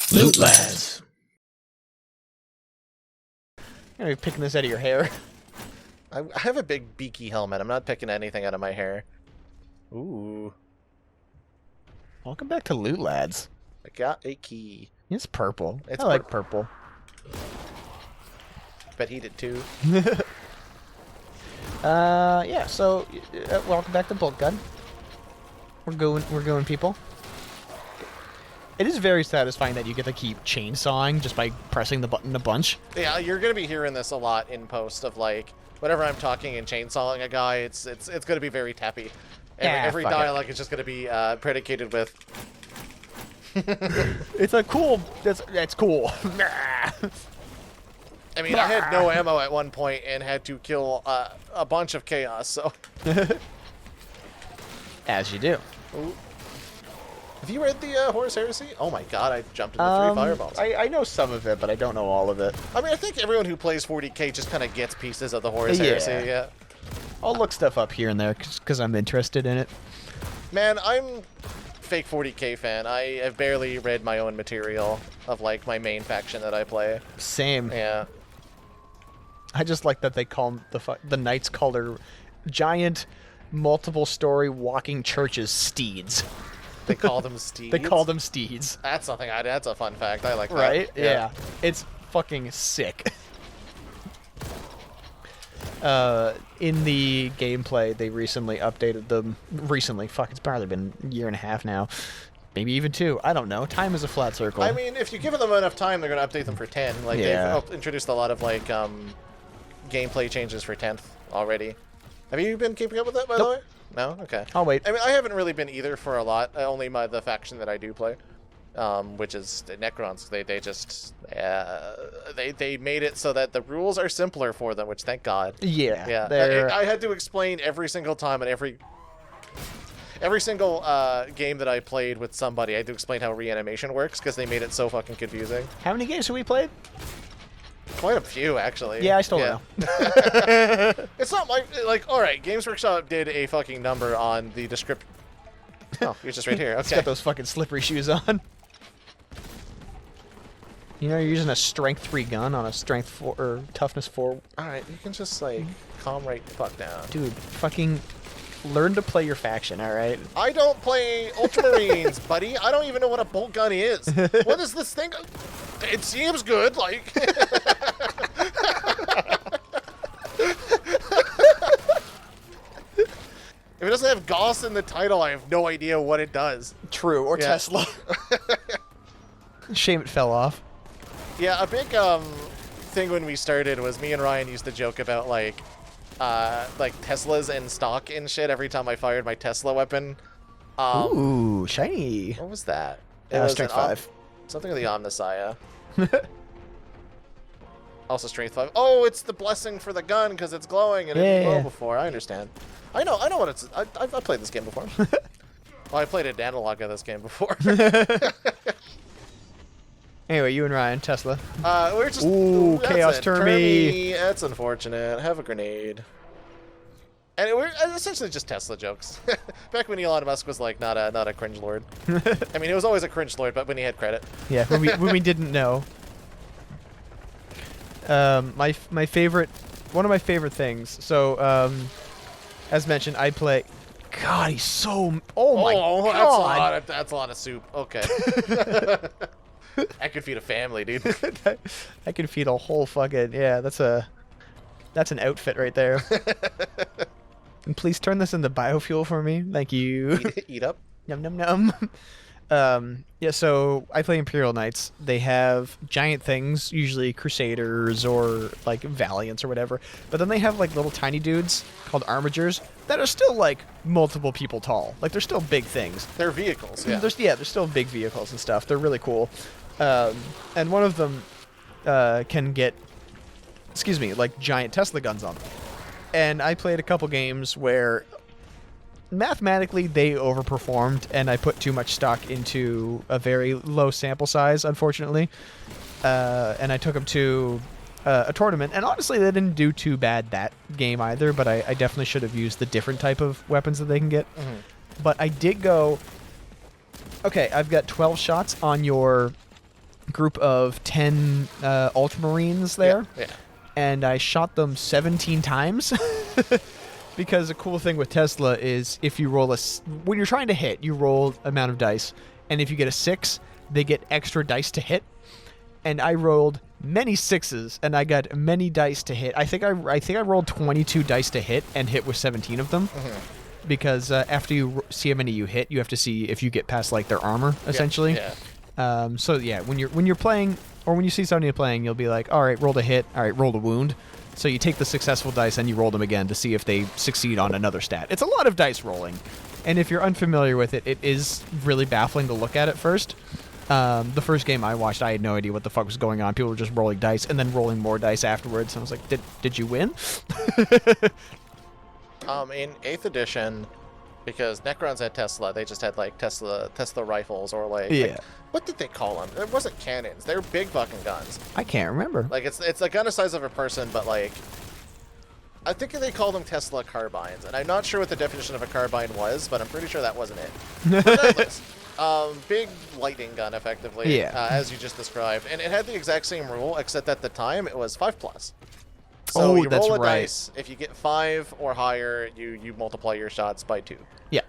Themlootlads. You're gonna be picking this out of your hair. I have a big beaky helmet. I'm not picking anything out of my hair. Ooh. Welcome back to Loot Lads. I got a key. It's purple. It's I like purple. Bet he did too. Yeah, so welcome back to Boltgun. We're going, people. It is very satisfying that you get to keep chainsawing just by pressing the button a bunch. Yeah, you're gonna be hearing this a lot in post of like whenever I'm talking and chainsawing a guy, it's gonna be very tappy. Every dialogue is just gonna be predicated with. It's a cool. That's cool. I mean, I had no ammo at one point and had to kill a bunch of chaos. So. As you do. Ooh. Have you read the Horus Heresy? Oh my god, I jumped into 3 fireballs. I know some of it, but I don't know all of it. I mean, I think everyone who plays 40k just kind of gets pieces of the Horus Heresy, yeah. I'll look stuff up here and there because I'm interested in it. Man, I'm fake 40k fan. I have barely read my own material of, like, my main faction that I play. Same. Yeah. I just like that they call the knights call their giant, multiple-story walking churches steeds. They call them steeds? They call them steeds. That's something that's a fun fact. I like that. Right? Yeah. It's fucking sick. In the gameplay, they recently updated them. Fuck, it's probably been a year and a half now. Maybe even 2. I don't know. Time is a flat circle. I mean, if you give them enough time, they're going to update them for 10. Like, they've introduced a lot of, like, gameplay changes for 10th already. Have you been keeping up with that, by the way? No? Okay. I'll wait. I mean, I haven't really been either for a lot. Only the faction that I do play, which is the Necrons. They just they made it so that the rules are simpler for them, which thank God. Yeah. Yeah. I had to explain every single time and every single game that I played with somebody. I had to explain how reanimation works because they made it so fucking confusing. How many games have we played? Quite a few, actually. Yeah, I still know. It's not like, alright, Games Workshop did a fucking number on the description. Oh, you're just right here. Okay. It's got those fucking slippery shoes on. You know, you're using a strength 3 gun on a strength 4 or toughness 4. Alright, you can just, like, calm right the fuck down. Dude, fucking learn to play your faction, alright? I don't play Ultramarines, buddy. I don't even know what a bolt gun is. What is this thing? It seems good, like. If it doesn't have Gauss in the title, I have no idea what it does. True, or Tesla. Shame it fell off. Yeah, a big thing when we started was me and Ryan used to joke about like Teslas in stock and shit every time I fired my Tesla weapon. Ooh, shiny. What was that? It was strength 5. Something of the Omnissiah. Also strength 5. Oh, it's the blessing for the gun because it's glowing and it didn't glow before. I understand. I know what it's. I've played this game before. Well, I played an analog of this game before. Anyway, you and Ryan, Tesla. We're just. Ooh, Chaos Termi. That's unfortunate. Have a grenade. And we're essentially just Tesla jokes. Back when Elon Musk was like not a cringe lord. I mean, he was always a cringe lord, but when he had credit. Yeah, when we didn't know. My favorite, one of my favorite things. So, as mentioned, I play. God, he's so. Oh my God. That's a lot of soup. Okay. I could feed a family, dude. I can feed a whole fucking that's an outfit right there. And please turn this into biofuel for me. Thank you. Eat up. Num num num. Yeah, so I play Imperial Knights. They have giant things, usually Crusaders or like Valiants or whatever. But then they have like little tiny dudes called Armigers that are still like multiple people tall. Like they're still big things. They're vehicles, yeah. They're still big vehicles and stuff. They're really cool. And one of them can get, like giant Tesla guns on them. And I played a couple games where mathematically they overperformed and I put too much stock into a very low sample size, unfortunately. And I took them to a tournament, and honestly they didn't do too bad that game either, but I definitely should have used the different type of weapons that they can get. But I did go, okay, I've got 12 shots on your group of 10 Ultramarines there, Yeah. and I shot them 17 times. Because the cool thing with Tesla is if you roll when you're trying to hit, you roll amount of dice, and if you get a 6, they get extra dice to hit. And I rolled many 6s, and I got many dice to hit. I think I rolled 22 dice to hit and hit with 17 of them. Mm-hmm. Because after you see how many you hit, you have to see if you get past like their armor, essentially. Yeah. So yeah, when you're playing, or when you see somebody playing, you'll be like, all right, rolled a hit, all right, rolled a wound. So you take the successful dice and you roll them again to see if they succeed on another stat. It's a lot of dice rolling, and if you're unfamiliar with it, it is really baffling to look at first. The first game I watched, I had no idea what the fuck was going on. People were just rolling dice and then rolling more dice afterwards. And I was like, did you win? In 8th edition, because Necrons had Tesla, they just had like Tesla rifles, or like what did they call them? It wasn't cannons. They're big fucking guns. I can't remember. Like it's a gun the size of a person, but like I think they called them Tesla carbines, and I'm not sure what the definition of a carbine was, but I'm pretty sure that wasn't it. Regardless, big lightning gun, effectively, as you just described, and it had the exact same rule, except at the time it was 5+. So you roll a dice. If you get 5 or higher, you multiply your shots by 2. Yeah.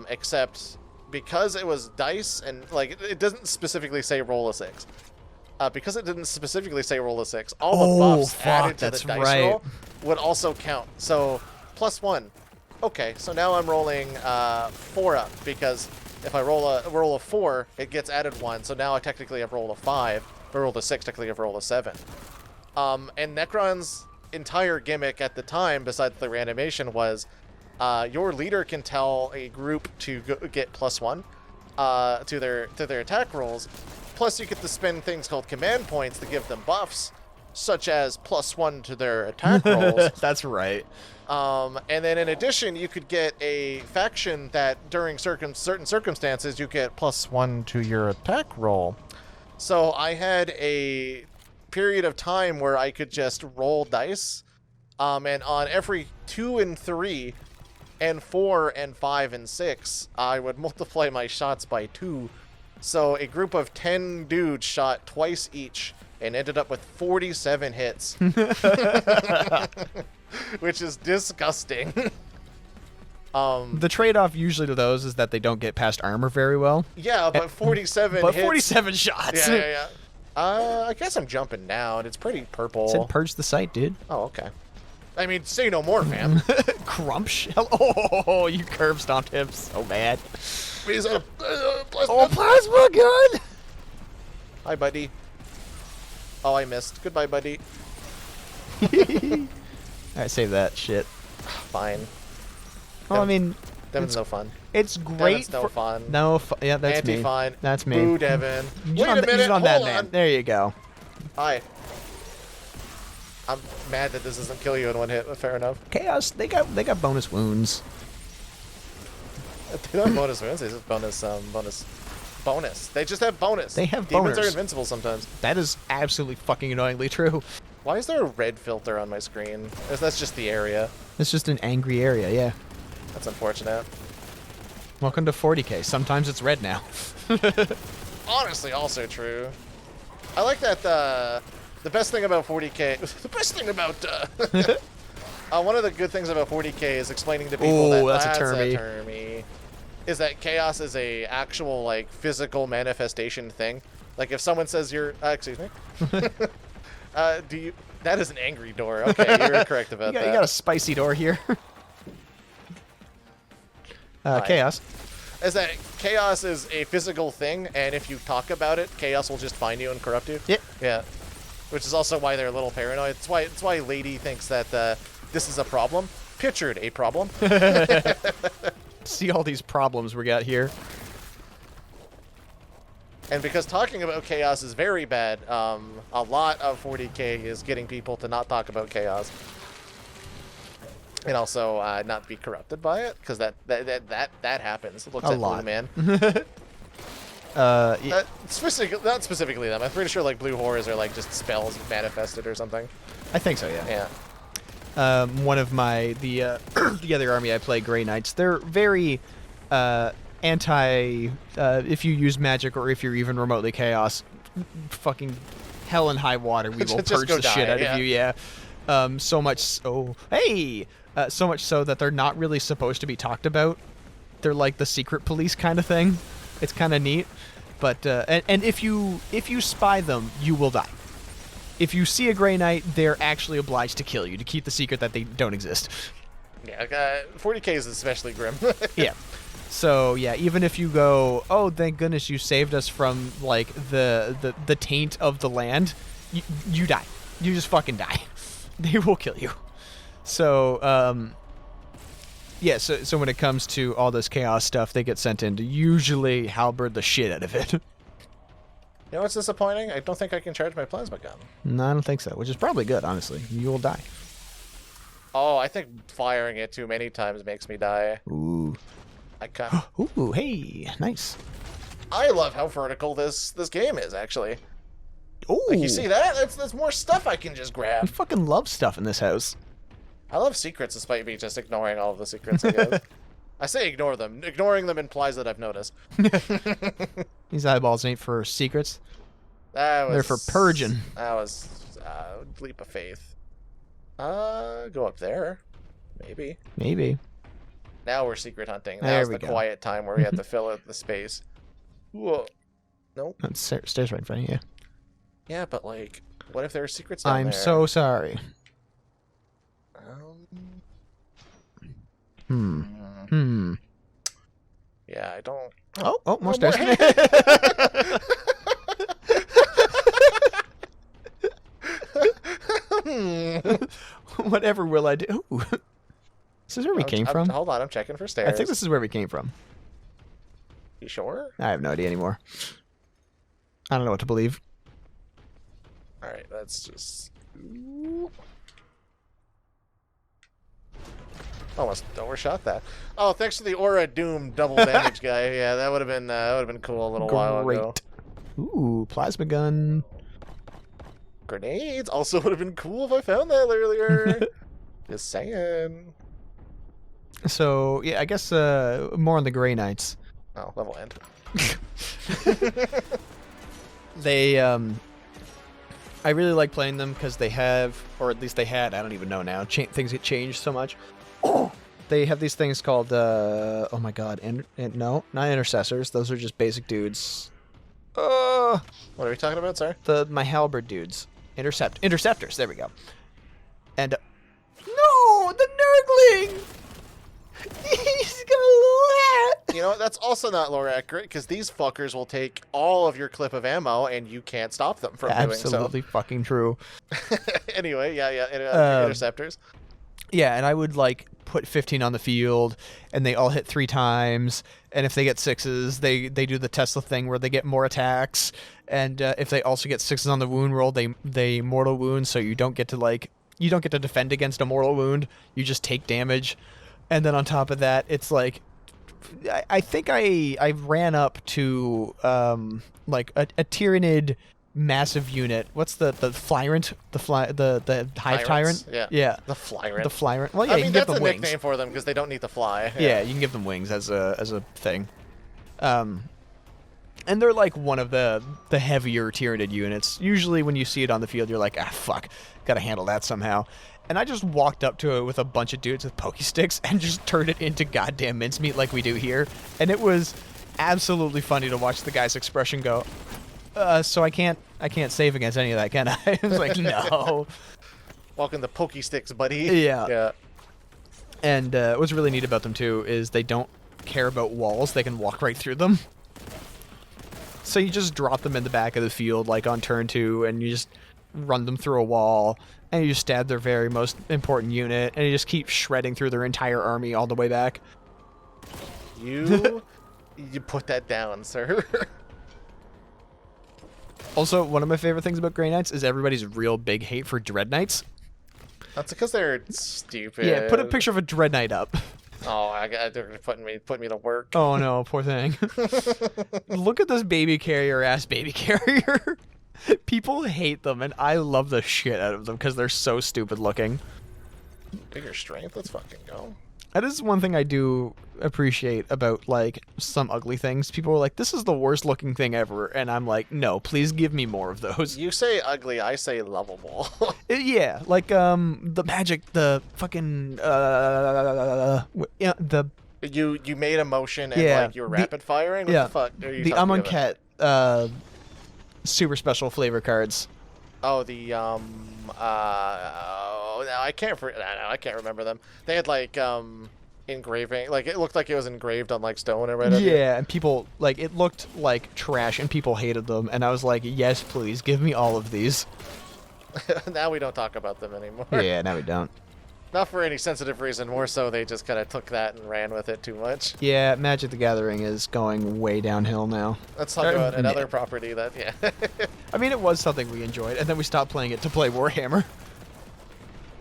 Except because it was dice, and like it doesn't specifically say roll a 6. Because it didn't specifically say roll a 6, all the buffs added to the dice roll would also count. So +1. Okay, so now I'm rolling 4 up, because if I roll a 4, it gets added 1. So now I technically have rolled a 5. If I rolled a 6, technically I've rolled a 7. And Necron's entire gimmick at the time, besides the reanimation, was your leader can tell a group to get +1 to their attack rolls. Plus, you get to spend things called command points to give them buffs, such as +1 to their attack rolls. That's right. And then in addition, you could get a faction that during certain circumstances you get +1 to your attack roll. So I had a period of time where I could just roll dice, and on every 2 and 3 and 4 and 5 and 6, I would multiply my shots by 2. So a group of 10 dudes shot twice each and ended up with 47 hits. Which is disgusting. The trade-off usually to those is that they don't get past armor very well. Yeah, but 47 but hits. 47 shots. Yeah. I guess I'm jumping now, and it's pretty purple. It said purge the site, dude. Oh, okay. I mean, say no more, fam. Crumsh. Oh, you curb stomped him so bad. He's a plasma. Oh, plasma gun! Hi, buddy. Oh, I missed. Goodbye, buddy. Alright, save that shit. Fine. Well, I mean, Devin's no fun. it's great. Devin's no fun. No, yeah, that's me. Anti-fine. That's me. Boo, Devin. Use Wait a minute. use it on Hold that on. man. There you go. Hi. I'm mad that this doesn't kill you in one hit, but fair enough. Chaos. They got bonus wounds. They don't have bonus wounds. They just bonus. They just have bonus. They have Demons bonus. are invincible sometimes. That is absolutely fucking annoyingly true. Why is there a red filter on my screen? That's just the area. It's just an angry area, yeah. That's unfortunate. Welcome to 40k. Sometimes it's red now. Honestly, also true. I like that the best thing about 40k. The best thing about one of the good things about 40k is explaining to people that's a termy. Is that chaos is a actual like physical manifestation thing. Like if someone says you're excuse me. That is an angry door. Okay, you're correct about that. You got a spicy door here. Chaos. Is that chaos is a physical thing, and if you talk about it, chaos will just find you and corrupt you. Yep. Yeah. Which is also why they're a little paranoid. It's why Lady thinks that this is a problem. Pictured a problem. See all these problems we got here. And because talking about chaos is very bad, a lot of 40k is getting people to not talk about chaos. And also not be corrupted by it, because that happens. It looks A at lot. Blue Man. Yeah. Not specifically them. I'm pretty sure like blue horrors are like just spells manifested or something. I think so, yeah. Yeah. One of the other army I play, Grey Knights, they're very anti if you use magic or if you're even remotely chaos fucking hell and high water, we will Just purge go the shit die, out of you. Yeah. So much so. Hey. So much so that they're not really supposed to be talked about. They're like the secret police kind of thing. It's kind of neat. But and if you spy them, you will die. If you see a Grey Knight, they're actually obliged to kill you to keep the secret that they don't exist. Yeah, 40k is especially grim. Yeah. So yeah, even if you go, oh thank goodness you saved us from like the taint of the land, you die. You just fucking die. They will kill you. So yeah, so when it comes to all this chaos stuff, they get sent in to usually halberd the shit out of it. You know what's disappointing? I don't think I can charge my plasma gun. No, I don't think so, which is probably good, honestly. You will die. Oh, I think firing it too many times makes me die. Ooh. I can't. Ooh, hey, nice. I love how vertical this game is, actually. Ooh. Like, you see that? That's more stuff I can just We grab. fucking love stuff in this house. I love secrets despite me just ignoring all of the secrets, I guess. I say ignore them. Ignoring them implies that I've noticed. These eyeballs ain't for secrets. They're They're for purging. That was a leap of faith. Go up there. Maybe. Maybe. Now we're secret hunting. There Now's we the go. quiet time where we have to fill out the space. Whoa. Nope. That stairs right in front of you. Yeah, but like, what if there are secrets down I'm there? so sorry. Yeah, I don't... Oh, more stairs. Whatever will I do? Ooh. This is where we came from? Hold on, I'm checking for stairs. I think this is where we came from. You sure? I have no idea anymore. I don't know what to believe. Alright, let's just... Almost overshot that. Oh, thanks to the Aura Doom double damage guy. Yeah, that would have been cool a little while ago. Ooh, plasma gun. Grenades also would have been cool if I found that earlier. Just saying. So yeah, I guess more on the Grey Knights. Oh, level end. They I really like playing them because they have, or at least they had, I don't even know now, things get changed so much. They have these things called, oh my god, no, not intercessors. Those are just basic dudes. What are we talking about, sorry? My halberd dudes. Interceptors, there we go. And, no, the Nurgling! He's gonna You know what, that's also not lore accurate, because these fuckers will take all of your clip of ammo, and you can't stop them from doing so. Absolutely fucking true. Anyway, yeah, interceptors. Yeah, and I would like put 15 on the field, and they all hit 3 times. And if they get 6s, they do the Tesla thing where they get more attacks. And if they also get 6s on the wound roll, they mortal wound. So you don't get to defend against a mortal wound. You just take damage. And then on top of that, it's like, I think I ran up to like a Tyranid massive unit. What's the Flyrant? The Hive Tyrant? Yeah. The Flyrant. The Flyrant. Well, yeah, I you mean, can give that's them a wings. nickname for them because they don't need to fly. Yeah, you can give them wings as a thing. And they're like one of the heavier Tyranid units. Usually when you see it on the field, you're like, ah, fuck, gotta handle that somehow. And I just walked up to it with a bunch of dudes with pokey sticks and just turned it into goddamn mincemeat like we do here. And it was absolutely funny to watch the guy's expression go, so I can't save against any of that, can I? I was like, no. Welcome to Pokey Sticks, buddy. Yeah. And what's really neat about them, too, is they don't care about walls. They can walk right through them. So you just drop them in the back of the field, like on turn 2, and you just run them through a wall, and you just stab their very most important unit, and you just keep shredding through their entire army all the way back. You put that down, sir. Also, one of my favorite things about Grey Knights is everybody's real big hate for Dread Knights. That's because they're stupid. Yeah, put a picture of a Dread Knight up. Oh, they're putting me to work. Oh no, poor thing. Look at this baby carrier. People hate them, and I love the shit out of them because they're so stupid looking. Bigger strength, let's fucking go. That is one thing I do appreciate about, like, some ugly things. People are like, this is the worst looking thing ever, and I'm like, no, please give me more of those. You say ugly, I say lovable. Yeah, like, the magic, the fucking, yeah, the... You made a motion and, Yeah, like, you were rapid firing? What yeah, the fuck are you the talking about? Amonkhet, super special flavor cards. Oh, the, no, I can't remember them. They had, like, engraving, like, it looked like it was engraved on, like, stone or whatever. Yeah, and people, like, it looked like trash, and people hated them, and I was like, yes, please, give me all of these. Now we don't talk about them anymore. Yeah, now we don't. Not for any sensitive reason, more so they just kind of took that and ran with it too much. Yeah, Magic the Gathering is going way downhill now. Let's talk about another property that, yeah. I mean, it was something we enjoyed, and then we stopped playing it to play Warhammer.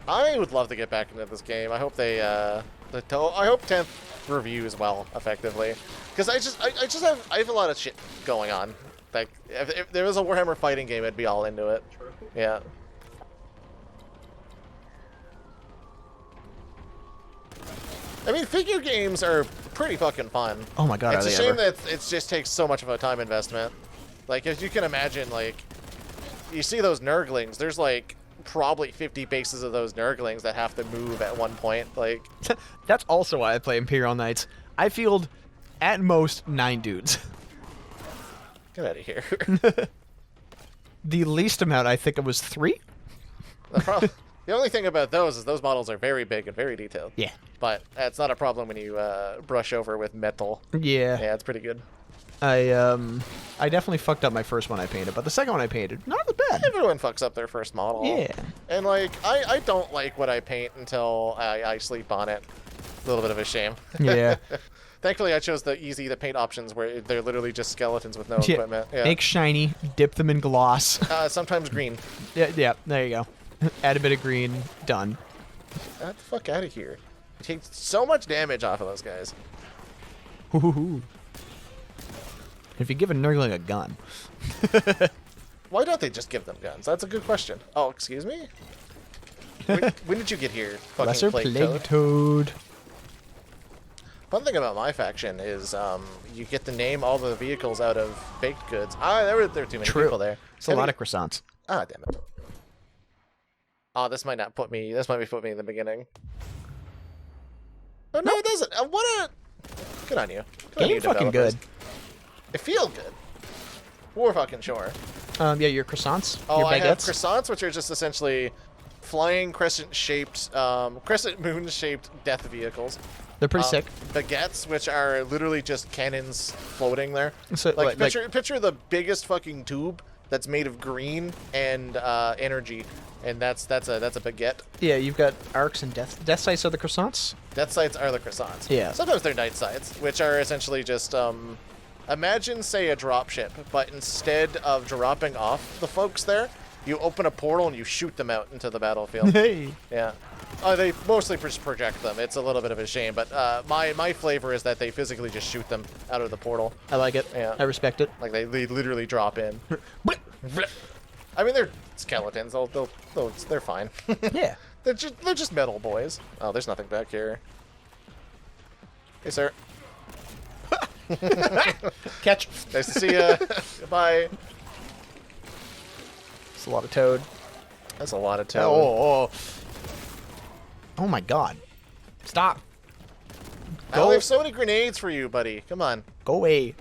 I would love to get back into this game. I hope they, I hope 10th reviews well, effectively. Because I have a lot of shit going on. Like, if there was a Warhammer fighting game, I'd be all into it. Yeah. I mean, figure games are pretty fucking fun. Oh my god, it's are a they shame ever? that it just takes so much of a time investment. Like, as you can imagine, like, you see those Nurglings, there's like probably 50 bases of those Nurglings that have to move at one point. Like, That's also why I play Imperial Knights. I field at most 9 dudes. get out of here. The least amount, I think it was 3. The only thing about those is those models are very big and very detailed. Yeah. But that's not a problem when you brush over with metal. Yeah. Yeah, it's pretty good. I definitely fucked up my first one I painted, but the second one I painted, not as bad. Everyone fucks up their first model. Yeah. And, like, I don't like what I paint until I sleep on it. A little bit of a shame. Yeah. Thankfully, I chose the easy-to-paint options where they're literally just skeletons with no Yeah. equipment. Yeah. Make shiny, dip them in gloss. Sometimes green. Yeah, there you go. Add a bit of green, done. Get the fuck out of here. You take so much damage off of those guys. Hoo-hoo-hoo. If you give a Nurgling a gun. Why don't they just give them guns? That's a good question. Oh, excuse me? When did you get here? Fucking Lesser Plague Plague Toad? Toad. Fun thing about my faction is you get to name all the vehicles out of baked goods. There were too many True. people there. It's a lot of croissants. Ah, damn it. Oh, this might not put me. This might be put me in the beginning. Oh no, it doesn't. What a. Good on you. Good on you, Game fucking developers. good. It feels good. We're fucking sure. Yeah, your croissants. Oh, your I have baguettes. croissants, which are just essentially flying crescent-shaped, crescent moon-shaped death vehicles. They're pretty sick. Baguettes, which are literally just cannons floating there. So, Like, picture the biggest fucking tube that's made of green and energy, and that's a baguette. Yeah, you've got arcs and death sights are the croissants. Death sights are the croissants. Yeah. Sometimes they're night sights, which are essentially just imagine, say, a dropship, but instead of dropping off the folks there, you open a portal and you shoot them out into the battlefield. Hey. Yeah. They mostly project them. It's a little bit of a shame, but my flavor is that they physically just shoot them out of the portal. I like it. Yeah. I respect it. Like they literally drop in. I mean, they're skeletons. They're fine. Yeah. They're just metal boys. Oh, there's nothing back here. Hey, sir. Catch. Nice to see ya. Goodbye. It's a lot of toad. That's a lot of toad. Oh my god. Stop. I only have so many grenades for you, buddy. Come on. Go away.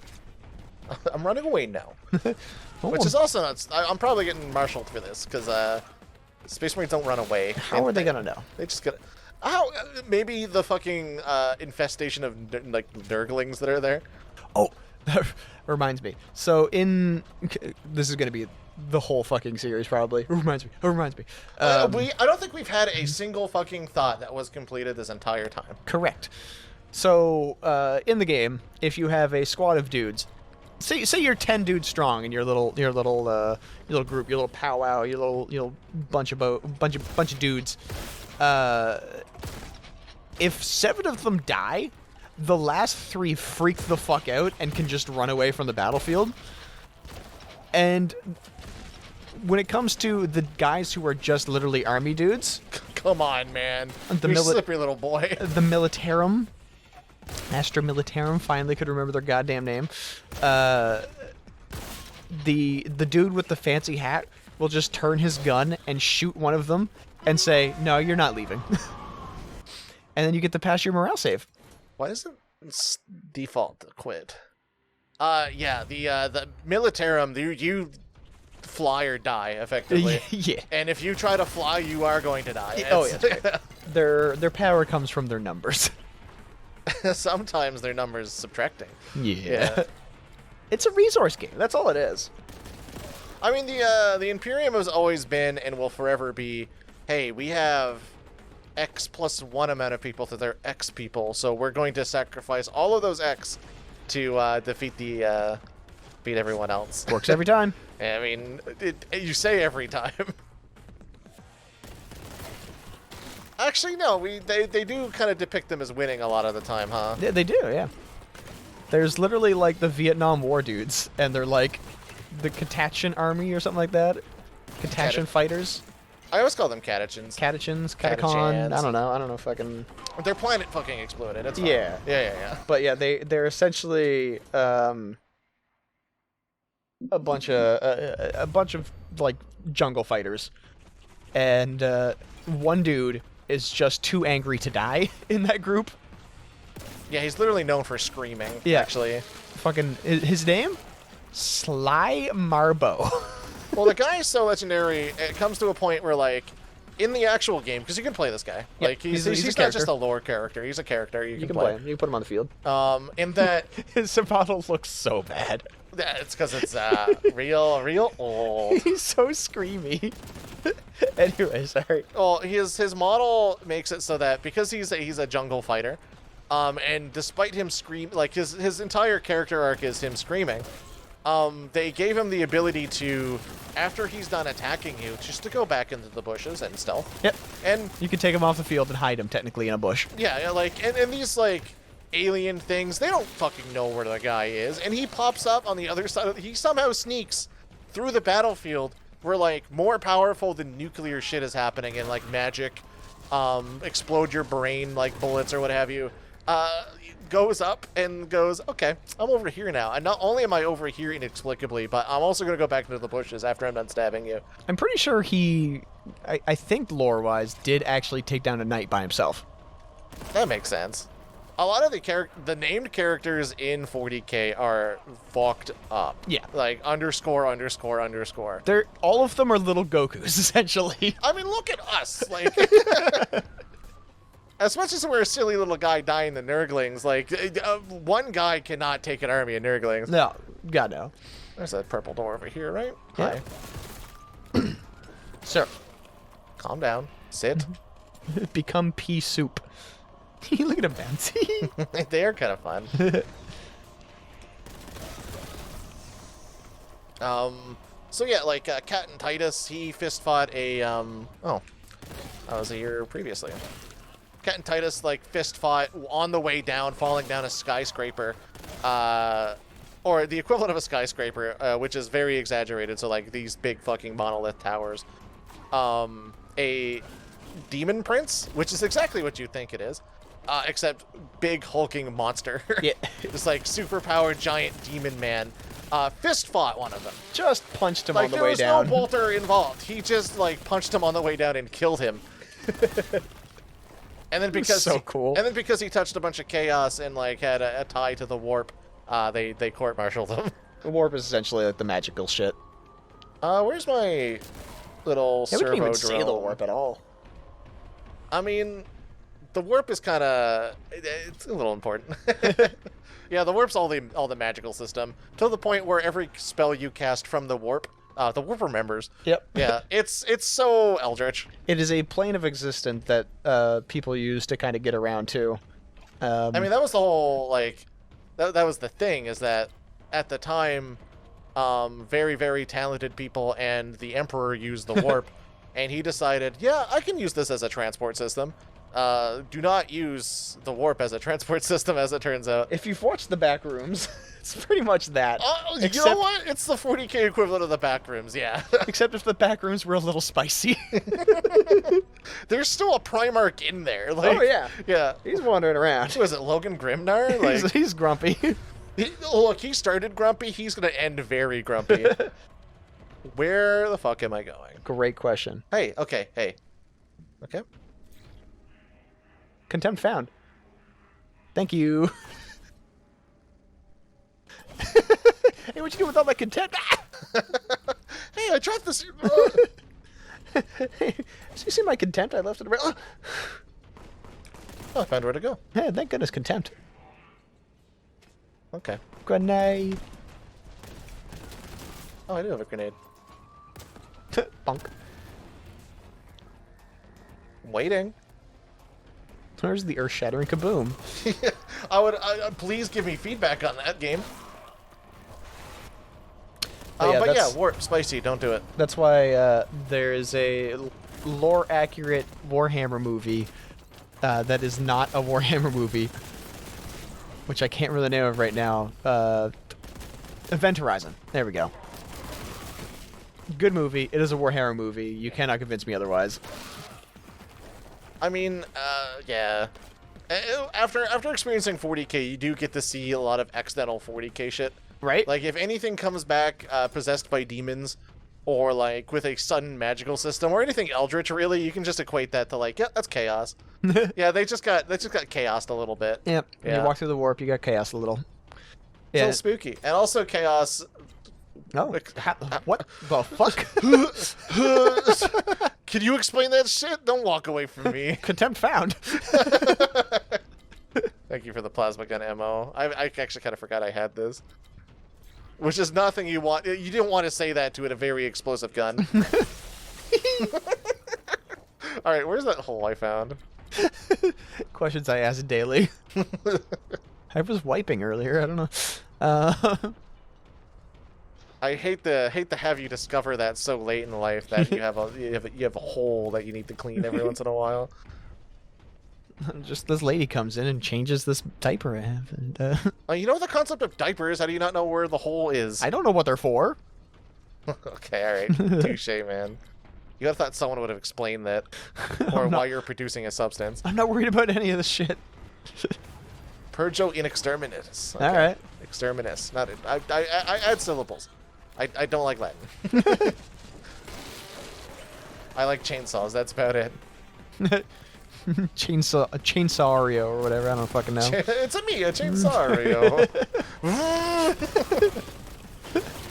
I'm running away now. Oh, Which is also nuts. I'm probably getting marshaled for this, because Space Marines don't run away. how are they gonna know? They just get... How? Maybe the fucking infestation of, like, Nurglings that are there? Oh, that reminds me. So this is gonna be the whole fucking series probably. It reminds me. I don't think we've had a single fucking thought that was completed this entire time. Correct. So in the game, if you have a squad of dudes, say you're 10 dudes strong in your little group, your little powwow, your little bunch of dudes. If 7 of them die, the last 3 freak the fuck out and can just run away from the battlefield. And when it comes to the guys who are just literally army dudes, Come on, man. The You slippery little boy. The Militarum. Astra Militarum finally could remember their goddamn name. The dude with the fancy hat will just turn his gun and shoot one of them and say, "No, you're not leaving." And then you get to pass your morale save. Why isn't default to quit? Yeah, the Militarum, you fly or die effectively. Yeah. And if you try to fly, you are going to die. Oh yeah. Their power comes from their numbers. Sometimes their numbers subtracting. Yeah. It's a resource game. That's all it is. I mean, the Imperium has always been and will forever be, hey, we have X plus 1 amount of people to their X people, so we're going to sacrifice all of those X to defeat beat everyone else. Works every time. I mean, you say every time. Actually, no, they do kind of depict them as winning a lot of the time, huh? Yeah, they do, yeah. There's literally like the Vietnam War dudes, and they're like the Catachan army or something like that. Catachan fighters. I always call them Catachans. Catachans, Catachan. I don't know if I can. Their planet fucking exploded. It's fine. Yeah. Yeah. But yeah, they're essentially a bunch of like jungle fighters, and one dude is just too angry to die in that group. Yeah, he's literally known for screaming. Yeah. Actually. Fucking his name? Sly Marbo. Well, the guy is so legendary, it comes to a point where, like, in the actual game, because you can play this guy. Yep, Like, he's a not just a lore character. He's a character you can play. him. You can put him on the field. In that... His model looks so bad. It's because it's real old. He's so screamy. Anyway, sorry. Well, his model makes it so that, because he's a jungle fighter, and despite him like, his entire character arc is him screaming, they gave him the ability to, after he's done attacking you, just to go back into the bushes and stealth. Yep. And you can take him off the field and hide him technically in a bush. yeah, like, and these, like, alien things, they don't fucking know where the guy is, and he pops up on the other side he somehow sneaks through the battlefield where, like, more powerful than nuclear shit is happening, and, like, magic, explode your brain, like, bullets or what have you, goes up and goes, okay, I'm over here now. And not only am I over here inexplicably, but I'm also going to go back into the bushes after I'm done stabbing you. I'm pretty sure I think lore-wise, did actually take down a knight by himself. That makes sense. A lot of the named characters in 40K are fucked up. Yeah. Like, underscore, underscore, underscore. All of them are little Gokus, essentially. I mean, look at us. Like... As much as we're a silly little guy dying the Nurglings, like, one guy cannot take an army of Nurglings. No. God, no. There's a purple door over here, right? Yeah. Hi. Sir. Calm down. Sit. Become pea soup. Look at him bouncy. They are kind of fun. So yeah, like, Cat and Titus, he fist fought a, oh, that was a year previously. Cat and Titus, like, fist fought on the way down, falling down a skyscraper, or the equivalent of a skyscraper, which is very exaggerated, so, like, these big fucking monolith towers. A demon prince, which is exactly what you think it is, except big hulking monster. Yeah. Just, like, super-powered giant demon man. Fist fought one of them. Just punched him on the way down. Like, there was no bolter involved. He just, like, punched him on the way down and killed him. And then because cool. And then because he touched a bunch of chaos and, like, had a tie to the warp, they court-martialed him. The warp is essentially like the magical shit. Where's my little servo drone? We can't even say the warp at all. I mean, the warp is kind of, it's a little important. Yeah, the warp's all the magical system, to the point where every spell you cast from the warp remembers. Yep. Yeah, it's so eldritch. It is a plane of existence that people use to kind of get around to. I mean, that was the whole, like, that was the thing, is that at the time, very, very talented people and the Emperor used the warp, and he decided, yeah, I can use this as a transport system. do not use the warp as a transport system, as it turns out. If you've watched the back rooms, it's pretty much that. You know what? It's the 40k equivalent of the back rooms, yeah. Except if the back rooms were a little spicy. There's still a Primarch in there. Like, oh, yeah. Yeah. He's wandering around. Was it Logan Grimnar? Like, he's grumpy. Look, he started grumpy. He's going to end very grumpy. Where the fuck am I going? Great question. Hey, okay, hey. Okay. Contempt found. Thank you. Hey, what'd you do with all that contempt? Hey, I dropped this. Hey, did you see my contempt? I left it around. Oh, I found where to go. Hey, thank goodness, contempt. Okay. Grenade. Oh, I do have a grenade. Bunk. I'm waiting. There's the earth-shattering kaboom. Please give me feedback on that game. Yeah, but yeah, warp, spicy, don't do it. That's why there is a lore-accurate Warhammer movie that is not a Warhammer movie, which I can't remember the name of right now. Event Horizon. There we go. Good movie. It is a Warhammer movie. You cannot convince me otherwise. I mean, yeah. After experiencing 40k, you do get to see a lot of accidental 40k shit. Right? Like, if anything comes back possessed by demons, or, like, with a sudden magical system, or anything eldritch, really, you can just equate that to, like, yeah, that's chaos. Yeah, they just got chaosed a little bit. Yep. When you walk through the warp, you got chaos a little. It's a little spooky. And also chaos... No. What the fuck? Can you explain that shit? Don't walk away from me. Contempt found. Thank you for the plasma gun ammo. I actually kind of forgot I had this. Which is nothing you want. You didn't want to say that to a very explosive gun. Alright, where's that hole I found? Questions I ask daily. I was wiping earlier. I don't know. I hate to have you discover that so late in life that you have a hole that you need to clean every once in a while. Just this lady comes in and changes this diaper I have, and You know the concept of diapers. How do you not know where the hole is? I don't know what they're for. Okay, all right, touche, man. You would have thought someone would have explained that, or why you're producing a substance. I'm not worried about any of this shit. Purgo in exterminus. Okay. All right. Exterminus. Not it. I add syllables. I don't like Latin. I like chainsaws. That's about it. Chainsawrio or whatever. I don't fucking know. It's a chainsawrio.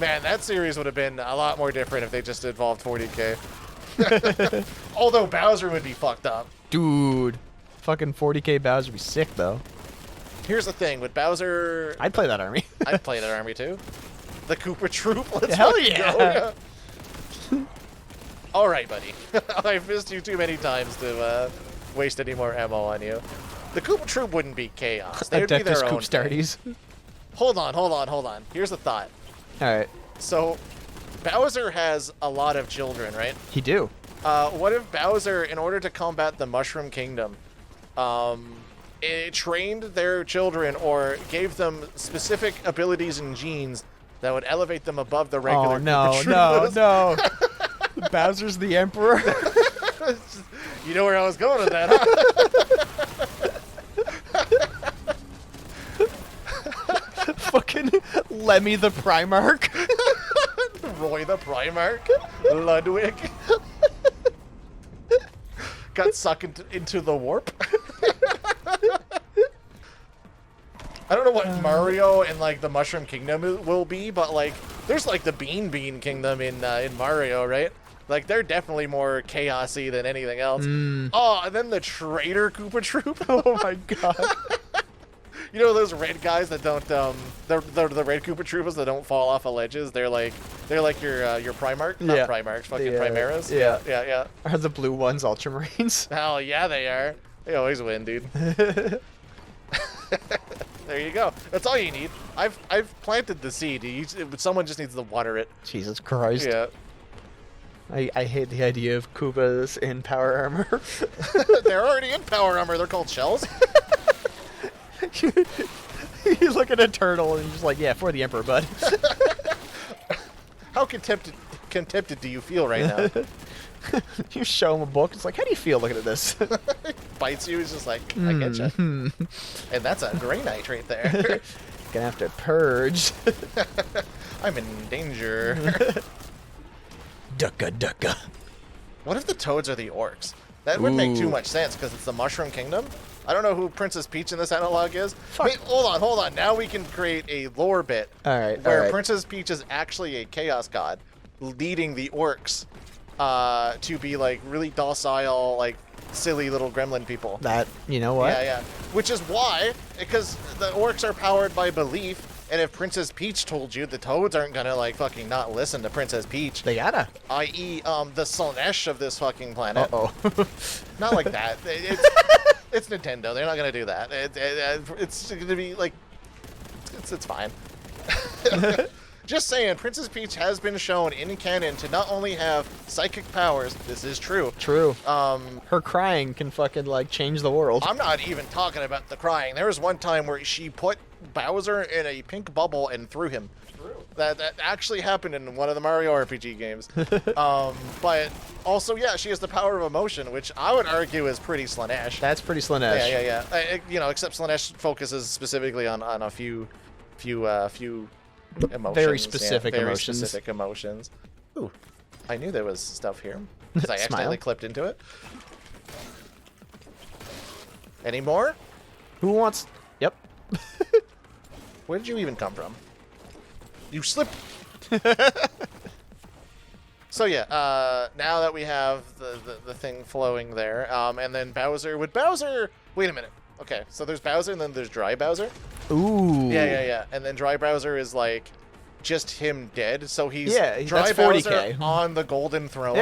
Man, that series would have been a lot more different if they just involved 40k. Although Bowser would be fucked up. Dude, fucking 40k Bowser would be sick though. Here's the thing with Bowser. I'd play that army. I'd play that army too. The Koopa Troop. Let's Hell yeah. Go. All right, buddy. I've missed you too many times to waste any more ammo on you. The Koopa Troop wouldn't be chaos. They would be their own Koopstartes. Hold on. Here's the thought. All right. So, Bowser has a lot of children, right? He do. What if Bowser, in order to combat the Mushroom Kingdom, trained their children or gave them specific abilities and genes that would elevate them above the regular Koopa Troop? No. Bowser's the emperor. You know where I was going with that, huh? Fucking Lemmy the Primarch. Roy the Primarch. Ludwig. Got sucked into the warp. I don't know what Mario and like the Mushroom Kingdom will be, but like there's like the Bean Kingdom in Mario, right? Like they're definitely more chaosy than anything else. Oh, and then the Traitor Koopa Troop. Oh my god. You know those red guys that don't the red Koopa Troopas that don't fall off of ledges? They're like your Primarch, not Primarchs, fucking Primaras. Yeah. Are the blue ones Ultramarines? Hell yeah, they are. They always win, dude. There you go. That's all you need. I've planted the seed. Someone just needs to water it. Jesus Christ. Yeah. I hate the idea of Koopas in power armor. They're already in power armor. They're called shells. You look at a turtle and you're just like, yeah, for the Emperor, bud. How contempted do you feel right now? You show him a book. It's like, how do you feel looking at this? Bites you. He's just like, I get you. And that's a gray knight right there. Gonna have to purge. I'm in danger. Ducka ducka. What if the toads are the orcs? That would make too much sense because it's the Mushroom Kingdom. I don't know who Princess Peach in this analog is. Fuck. Wait, hold on. Now we can create a lore bit. All right. Where Princess Peach is actually a chaos god leading the orcs to be like really docile, like silly little gremlin people. That, you know what? Yeah. Which is why, because the orcs are powered by belief. And if Princess Peach told you, the toads aren't gonna like fucking not listen to Princess Peach. They gotta. I.e., the Slanesh of this fucking planet. Uh-oh. Not like that. It's Nintendo. They're not gonna do that. It's gonna be like, it's fine. Just saying, Princess Peach has been shown in canon to not only have psychic powers. This is true. True. Her crying can fucking like change the world. I'm not even talking about the crying. There was one time where she put Bowser in a pink bubble and threw him. True. That actually happened in one of the Mario RPG games. But also, yeah, she has the power of emotion, which I would argue is pretty Slanesh. That's pretty Slanesh. Yeah. You know, except Slanesh focuses specifically on a few emotions. Very specific very emotions. Specific emotions. Ooh, I knew there was stuff here because I accidentally clipped into it. Any more? Who wants? Yep. Where did you even come from? You slipped. So yeah, now that we have the thing flowing there, and then Bowser. Would Bowser? Wait a minute. Okay, so there's Bowser and then there's Dry Bowser. Ooh. Yeah. And then Dry Bowser is like just him dead. So he's that's Dry 40K. Bowser on the golden throne.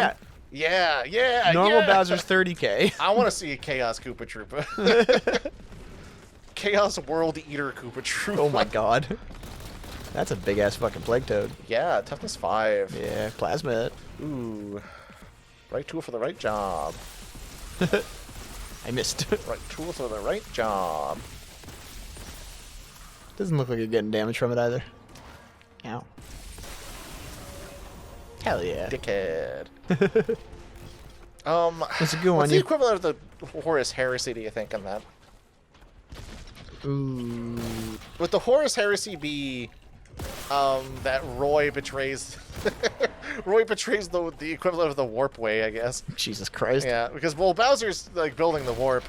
Yeah. Normal Bowser's 30K. I want to see a Chaos Koopa Troopa. Chaos World Eater Koopa Troopa. Oh my god. That's a big ass fucking plague toad. Yeah, toughness 5. Yeah, plasma it. Ooh. Right tool for the right job. I missed. Right tool for the right job. Doesn't look like you're getting damage from it either. Ow. Hell yeah. Dickhead. That's a good one. What's the equivalent of the Horus Heresy, do you think, on that? Ooh. Would the Horus Heresy be that Roy betrays Roy betrays the equivalent of the warp way, I guess. Jesus Christ. Yeah, because Bowser's like building the warp.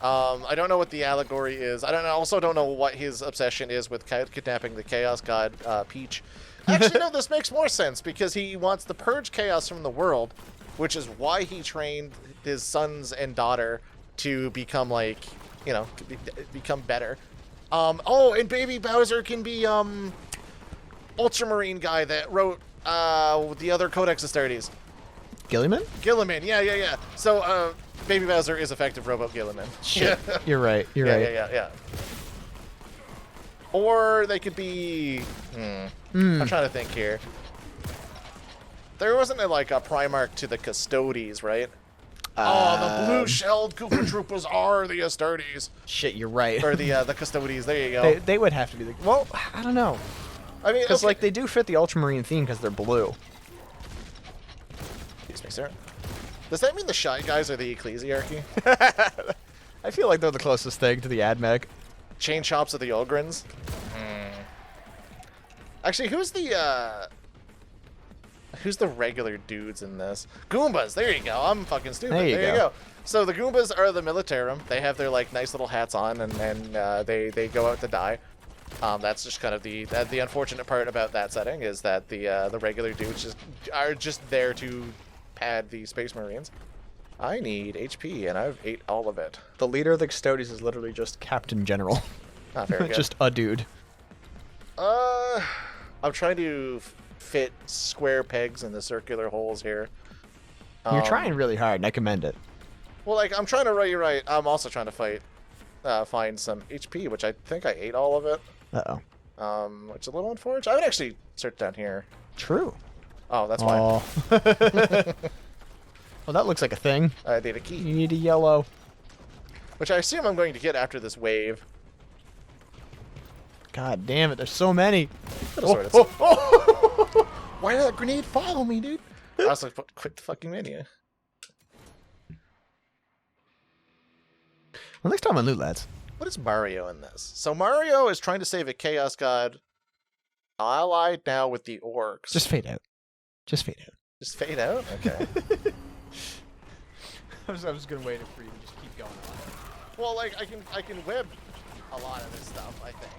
I don't know what the allegory is. Also don't know what his obsession is with kidnapping the Chaos God Peach. Actually, no, this makes more sense because he wants to purge chaos from the world, which is why he trained his sons and daughter to become like, you know, become better. And Baby Bowser can be Ultramarine guy that wrote the other Codex Astartes. Gilliman? Gilliman, yeah. So Baby Bowser is effective Robot Gilliman. Shit. You're right. You're right. Yeah. Or they could be. I'm trying to think here. There wasn't like a Primarch to the Custodes, right? The blue-shelled Koopa Troopas are the Astartes. Shit, you're right. Or the Custodes. There you go. They would have to be the. Well, I don't know. I mean, because like they do fit the Ultramarine theme because they're blue. Excuse me, sir. Does that mean the Shy Guys are the Ecclesiarchy? I feel like they're the closest thing to the AdMech. Chain Chops of the Ogrins? Actually, who's the regular dudes in this? Goombas, there you go. I'm fucking stupid. There you go. So the Goombas are the Militarum. They have their like nice little hats on and they go out to die. That's just kind of the unfortunate part about that setting is that the regular dudes are just there to pad the Space Marines. I need HP and I've ate all of it. The leader of the Custodes is literally just Captain General. Not very good. Just a dude. I'm trying to fit square pegs in the circular holes here. You're trying really hard, and I commend it. Well, like, I'm trying to you're right. I'm also trying to find some HP, which I think I ate all of it. Uh-oh. Which is a little unfortunate. I would actually search down here. True. Oh, that's why. Oh. Well, that looks like a thing. I need a key. You need a yellow. Which I assume I'm going to get after this wave. God damn it, there's so many. Why did that grenade follow me, dude? I was like, quit the fucking menu. Well, next time on Loot Lads. What is Mario in this? So Mario is trying to save a Chaos God allied now with the orcs. Just fade out. Just fade out. Just fade out? Okay. I was gonna wait for you to just keep going on. Well, like, I can web a lot of this stuff, I think.